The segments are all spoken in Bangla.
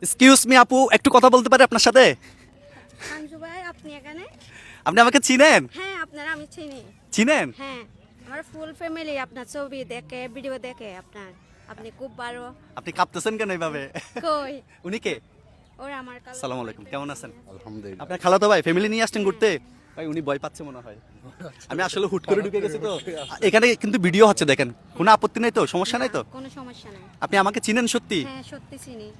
এক্সকিউজ মি আপু, একটু কথা বলতে পারি আপনার সাথে? সাঞ্জু ভাই, আপনি এখানে? আপনি আমাকে চিনেন? হ্যাঁ, আপনারা আমি চিনি। চিনেন? হ্যাঁ, আমার ফুল ফ্যামিলি আপনার ছবি দেখে, ভিডিও দেখে আপনার। আপনি খুব ভালো। আপনি কাঁপতেছেন কেন এইভাবে? কই? উনি কে? ওরা আমার কাল। আসসালামু আলাইকুম, কেমন আছেন? আলহামদুলিল্লাহ। আপনার খালাতো ভাই ফ্যামিলি নিয়ে আসছেন ঘুরতে? ভাই উনি ভয় পাচ্ছে মনে হয়। আমি আসলে হুট করে ঢুকে গেছি তো। এখানে কিন্তু ভিডিও হচ্ছে, দেখেন। কোনো আপত্তি নাই তো? সমস্যা নাই তো? কোনো সমস্যা নাই। আপনি আমাকে চিনেন সত্যি? হ্যাঁ, সত্যি চিনি।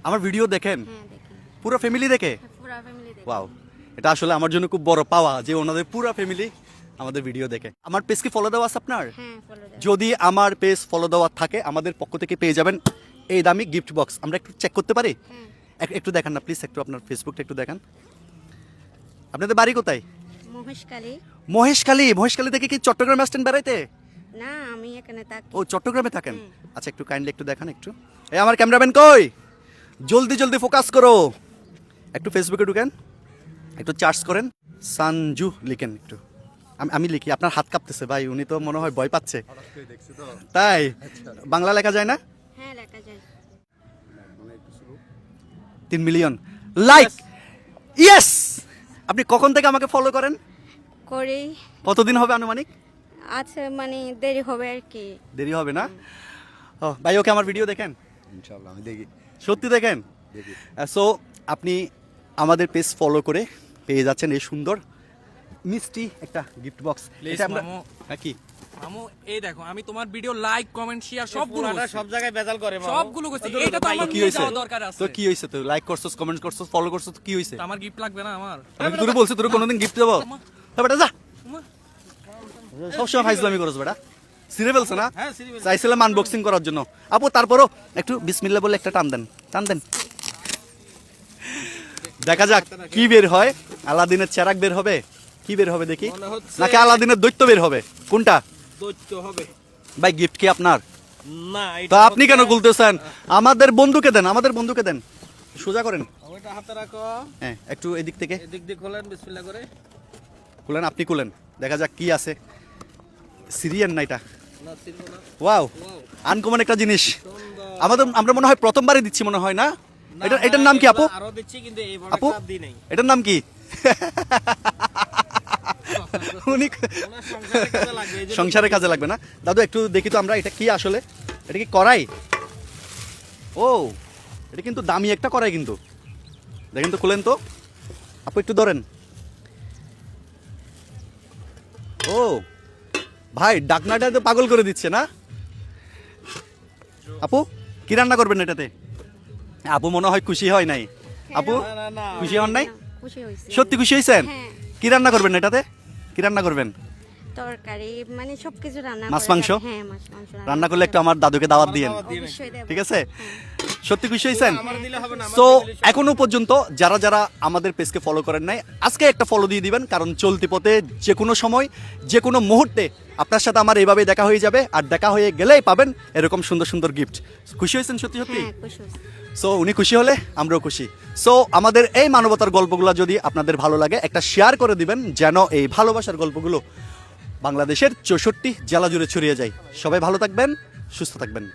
আমার ভিডিও দেখেন? হ্যাঁ, দেখি। পুরো ফ্যামিলি দেখে? হ্যাঁ, পুরো ফ্যামিলি দেখি। ওয়াও, এটা আসলে আমার জন্য খুব বড় পাওয়া যে ওনাদের পুরো ফ্যামিলি আমাদের ভিডিও দেখে। আমার পেজ কি ফলো দেওয়া আছে আপনার? হ্যাঁ, ফলো দেয়। যদি আমার পেজ ফলো দেওয়া থাকে, আমাদের পক্ষ থেকে পেয়ে যাবেন এই দামি গিফট বক্স। আমরা একটু চেক করতে পারি? হ্যাঁ, একটু দেখান না প্লিজ, একটু আপনার ফেসবুকটা একটু দেখান। আপনাদের বাড়ি কোথায়? মহেশখালী। মহেশখালী। মহেশখালী থেকে কি চট্টগ্রামে আসছেন বেড়াইতে? না, আমি এখানে থাকি। ও, চট্টগ্রামে থাকেন। হুম। আচ্ছা, একটু কাইন্ডলি একটু দেখান একটু। এই আমার ক্যামেরাম্যান কই? জলদি জলদি ফোকাস করো। একটু ফেসবুকে ঢুকেন, একটু চার্জ করেন, সানজু লিখেন একটু। আমি লিখি, আপনার হাত কাঁপতেছে ভাই, উনি তো মনে হয় ভয় পাচ্ছে। তাই? বাংলা লেখা যায় না? হ্যাঁ, লেখা যায়। 3 মিলিয়ন লাইক। ইয়েস। আপনি কখন থেকে আমাকে ফলো করেন? করি। কতদিন হবে আনুমানিক? আচ্ছা, মানে দেরি হবে আর কি। দেরি হবে না? ও ভাই, ওকে আমার ভিডিও দেখেন? ইনশাআল্লাহ আমি দেখি। সত্যি দেখেন? দেখি। সো আপনি আমাদের পেজ ফলো করে পেয়ে যাচ্ছেন এই সুন্দর মিষ্টি একটা গিফট বক্স। Please, মামু। কি মামু, এই দেখো, আমি তোমার ভিডিও লাইক কমেন্ট শেয়ার সবগুলো পুরাটা করছি। সব জায়গায় বেজাল করে মামু। সবগুলো করছি। এইটা তো আমার কি নিয়ে হয়েছে? যাওয়া দরকার আছে। তো কি হয়েছে? তো লাইক করছস, কমেন্ট করছস, ফলো করছস, তো কি হয়েছে? তো আমার গিফট লাগবে না আমার? আমি তোরে বলছি তোরে কোনোদিন গিফট দেবো? হ্যাঁ বেটা, যা। মা। সবসময় ফাইজলামি করছ বেটা। সিরে ফেলছে না? হ্যাঁ, serious। চাইছিলাম আনবক্সিং করার জন্য। আপু তারপরও একটু বিসমিল্লাহ বলে একটা টান দেন, টান দেন। দেখা যাক কি বের হয়। আলাদিনের চেরাগ বের হবে? কি বের হবে দেখি? মনে হচ্ছে- নাকি আলাদিনের দৈত্য বের হবে? কোনটা? দৈত্য হবে। ভাই গিফট কি আপনার? না, তো আপনি কেন খুলতেছেন? আমাদের বন্ধুকে দেন, আমাদের বন্ধুকে দেন। সোজা করেন। ওইটা হাতে রাখো। হ্যাঁ, একটু এদিক থেকে এদিক দিয়ে খোলেন বিসমিল্লাহ করে। খুলেন, আপনি খুলেন। দেখা যাক কি আছে। সিরিয়ান না এটা? না, ছিলবো না। ওয়াও, আনকমন একটা জিনিস। আমরা মনে হয় প্রথমবারই দিচ্ছি মনে হয় না? এটার নাম কি আপু? আরো দিচ্ছি কিন্তু এই আপু বড়টা দিই নাই। এটার নাম কি? উনি ওনার সংসারে কাজে লাগবে, এই যে সংসারে কাজে লাগবে না? দাদু একটু দেখি তো আমরা, এটা কি আসলে? এটা কি কড়াই? ও, এটা কিন্তু দামি একটা কড়াই কিন্তু। দেখেন তো, খুলেন তো আপু, একটু ধরেন। ও ভাই, ডাকনাটা তো পাগল করে দিচ্ছে না? আপু কি রান্না করবেন এটাতে? আপু মনে হয় খুশি হয় নাই। আপু না, না, না। খুশি হন নাই? খুশি হয়েছি। সত্যি খুশি হয়েছেন? হ্যাঁ। কি রান্না করবেন এটাতে? কি রান্না করবেন? তরকারি মানে সবকিছু রান্না মাছ করে মাংস? থাকি। হ্যাঁ, মাছ মাংস রান্না করলে একটু আমার দাদুকে দাওয়াত দিয়েন, অবশ্যই দেব। ঠিক আছে? সত্যি খুশি হয়েছেন? আমার দিলে হবে না, আমার সো দিলে সব- এখনো পর্যন্ত যারা যারা আমাদের পেজকে ফলো করেন নাই, আজকে একটা ফলো দিয়ে দিবেন, কারণ চলতি পথে যে কোনো সময় যে কোনো মুহূর্তে আপনার সাথে আমার এইভাবে দেখা হয়ে যাবে, আর দেখা হয়ে গেলেই পাবেন এরকম সুন্দর সুন্দর গিফট। খুশি হয়েছেন সত্যি সত্যি? হ্যাঁ, খুশি হয়েছি। সো উনি খুশি হলে আমরাও খুশি। সো আমাদের এই মানবতার গল্পগুলো যদি আপনাদের ভালো লাগে, একটা শেয়ার করে দিবেন, যেন এই ভালোবাসার গল্পগুলো বাংলাদেশের 64 জেলা জুড়ে ছড়িয়ে যায়। সবাই ভালো থাকবেন, সুস্থ থাকবেন।